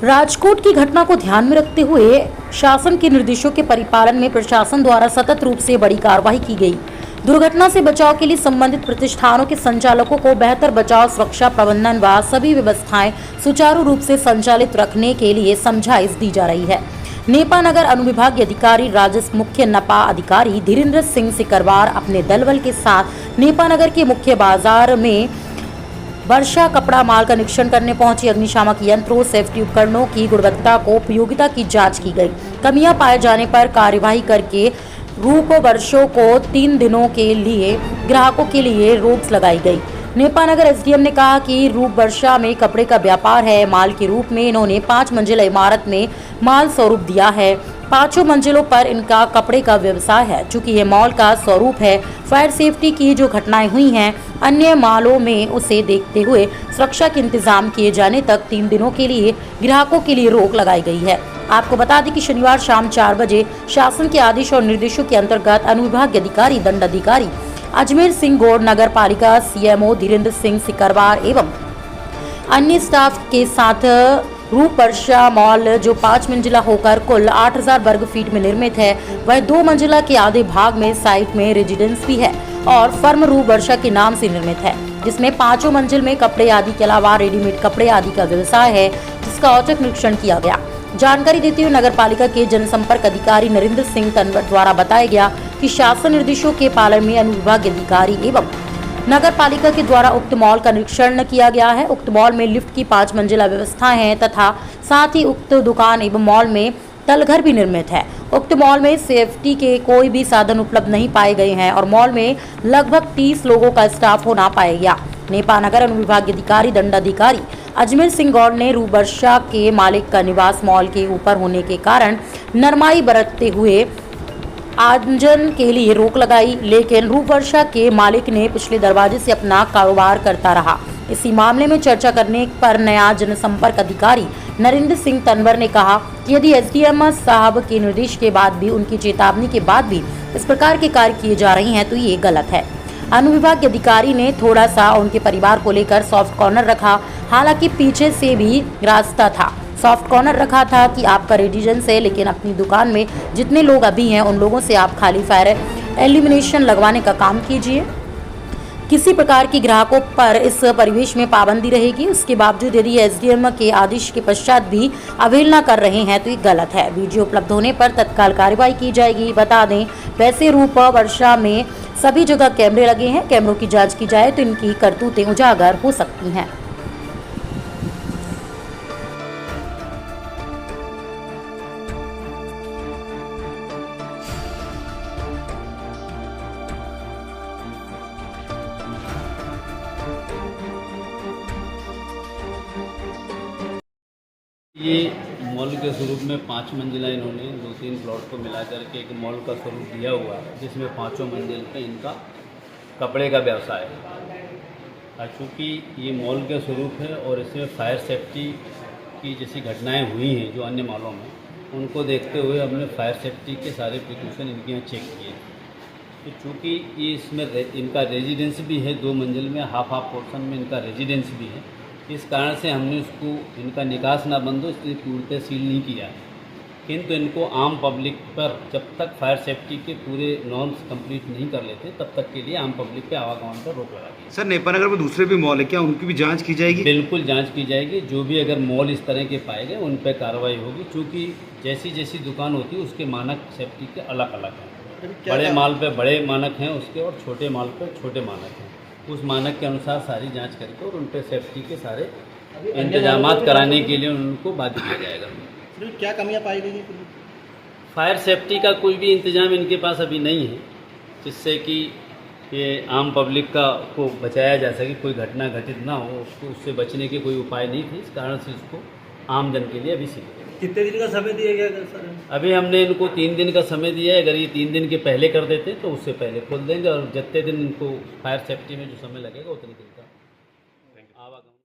राजकोट की घटना को ध्यान में रखते हुए शासन के निर्देशों के परिपालन में प्रशासन द्वारा सतत रूप से बड़ी कार्रवाई की गई। दुर्घटना से बचाव के लिए संबंधित प्रतिष्ठानों के संचालकों को बेहतर बचाव सुरक्षा प्रबंधन व सभी व्यवस्थाएं सुचारू रूप से संचालित रखने के लिए समझाइश दी जा रही है। नेपा नगर अनुविभागीय अधिकारी राजस्व मुख्य नपा अधिकारी धीरेन्द्र सिंह सिकरवार अपने दलबल के साथ नेपा नगर के मुख्य बाजार में वर्षा कपड़ा माल का निरीक्षण करने पहुंची। अग्निशामक यंत्रों सेफ्टी उपकरणों की गुणवत्ता को उपयोगिता की जांच की गई। कमियां पाए जाने पर कार्यवाही करके रूप वर्षों को 3 दिनों के लिए ग्राहकों के लिए रोक लगाई गई। नेपा नगर एसडीएम ने कहा कि रूप वर्षा में कपड़े का व्यापार है। माल के रूप में इन्होंने 5 मंजिला इमारत में माल स्वरूप दिया है। 5 मंजिलों पर इनका कपड़े का व्यवसाय है। चूंकि ये मॉल का स्वरूप है, फायर सेफ्टी की जो घटनाएं हुई हैं अन्य मालों में उसे देखते हुए सुरक्षा के इंतजाम किए जाने तक 3 दिनों के लिए ग्राहकों के लिए रोक लगाई गई है। आपको बता दें कि शनिवार शाम 4 बजे शासन के आदेश और निर्देशों के अंतर्गत अनुविभागीय अधिकारी दंडाधिकारी अजमेर सिंह गौड़, नगर पालिका सीएमओ धीरेन्द्र सिंह सिकरवार एवं अन्य स्टाफ के साथ रूप वर्षा मॉल जो 5 मंजिला होकर कुल 8000 वर्ग फीट में निर्मित है, वह 2 मंजिला के आधे भाग में साइट में रेजिडेंस भी है और फर्म रूप वर्षा के नाम से निर्मित है, जिसमें 5 मंजिल में कपड़े आदि के अलावा रेडीमेड कपड़े आदि का व्यवसाय है, जिसका औचक निरीक्षण किया गया। जानकारी देते हुए नगर पालिका के जनसंपर्क अधिकारी नरेंद्र सिंह तनवर द्वारा बताया गया कि शासन निर्देशों के पालन में अनुविभागीय अधिकारी एवं नगर पालिका के द्वारा उक्त मॉल का निरीक्षण किया गया है। उक्त मॉल में लिफ्ट की 5 मंजिला व्यवस्था है तथा साथ ही उक्त दुकान एवं मॉल में तलघर भी निर्मित है। उक्त मॉल में सेफ्टी के कोई भी साधन उपलब्ध नहीं पाए गए हैं और मॉल में लगभग 30 लोगों का स्टाफ होना पाया गया। नेपा नगर अनुविभागीय अधिकारी दंडाधिकारी अजमेर सिंह गौड़ ने रूप वर्षा के मालिक का निवास मॉल के ऊपर होने के कारण नरमाई बरतते हुए आयोजन के लिए रोक लगाई, लेकिन रूप वर्षा के मालिक ने पिछले दरवाजे से अपना कारोबार करता रहा। इसी मामले में चर्चा करने पर नया जनसंपर्क अधिकारी नरेंद्र सिंह तनवर ने कहा कि यदि एसडीएम साहब के निर्देश के बाद भी, उनकी चेतावनी के बाद भी इस प्रकार के कार्य किए जा रहे हैं तो ये गलत है। अनुविभागीय अधिकारी ने थोड़ा सा उनके परिवार को लेकर सॉफ्ट कॉर्नर रखा, हालांकि पीछे से भी रास्ता था। सॉफ्ट कॉर्नर रखा था कि आपका रेजिडेंस है, लेकिन अपनी दुकान में जितने लोग अभी हैं उन लोगों से आप खाली फायर एलिमिनेशन लगवाने का काम कीजिए। किसी प्रकार की ग्राहकों पर इस परिवेश में पाबंदी रहेगी। उसके बावजूद यदि एसडीएम के आदेश के पश्चात भी अवहेलना कर रहे हैं तो ये गलत है। वीडियो उपलब्ध होने पर तत्काल कार्रवाई की जाएगी। बता दें, वैसे रूप वर्षा में सभी जगह कैमरे लगे हैं। कैमरों की जांच की जाए तो इनकी करतूतें उजागर हो सकती हैं। ये मॉल के स्वरूप में 5 मंजिला इन्होंने 2-3 प्लॉट को मिला करके एक मॉल का स्वरूप दिया हुआ है, जिसमें 5 मंजिल पे इनका कपड़े का व्यवसाय है। चूँकि ये मॉल का स्वरूप है और इसमें फायर सेफ्टी की जैसी घटनाएं हुई हैं जो अन्य मॉलों में, उनको देखते हुए हमने फायर सेफ्टी के सारे प्रिकॉशन इनके यहाँ चेक किए। तो चूँकि ये इसमें इनका रेजिडेंस भी है, 2 मंजिल में हाफ पोर्शन में इनका रेजिडेंस भी है, इस कारण से हमने उसको इनका निकास ना बंद हो इसलिए पूर्णतः सील नहीं किया है। किंतु इनको आम पब्लिक पर जब तक फायर सेफ्टी के पूरे नॉर्म्स कंप्लीट नहीं कर लेते तब तक के लिए आम पब्लिक पे आवागमन पर रोक लगा दी। सर, नेपा नगर में दूसरे भी मॉल है क्या, उनकी भी जांच की जाएगी? बिल्कुल जांच की जाएगी। जो भी अगर मॉल इस तरह के पाए गए उन पर कार्रवाई होगी। चूँकि जैसी जैसी दुकान होती है उसके मानक सेफ्टी के अलग अलग हैं। बड़े माल पर बड़े मानक हैं उसके, और छोटे माल पर छोटे मानक हैं। उस मानक के अनुसार सारी जांच करके और उन पर सेफ्टी के सारे इंतजामात कराने के लिए उनको बाध्य किया जाएगा। क्या कमियां पाई गई? फायर सेफ्टी का कोई भी इंतजाम इनके पास अभी नहीं है, जिससे कि ये आम पब्लिक को बचाया जा सके, कोई घटना घटित ना हो, उससे बचने के कोई उपाय नहीं थे। इस कारण से इसको आम जन के लिए अभी सील। कितने दिन का समय दिया गया सर? अभी हमने इनको 3 दिन का समय दिया है। अगर ये 3 दिन के पहले कर देते तो उससे पहले खोल देंगे, और जितने दिन इनको फायर सेफ्टी में जो समय लगेगा उतने दिन का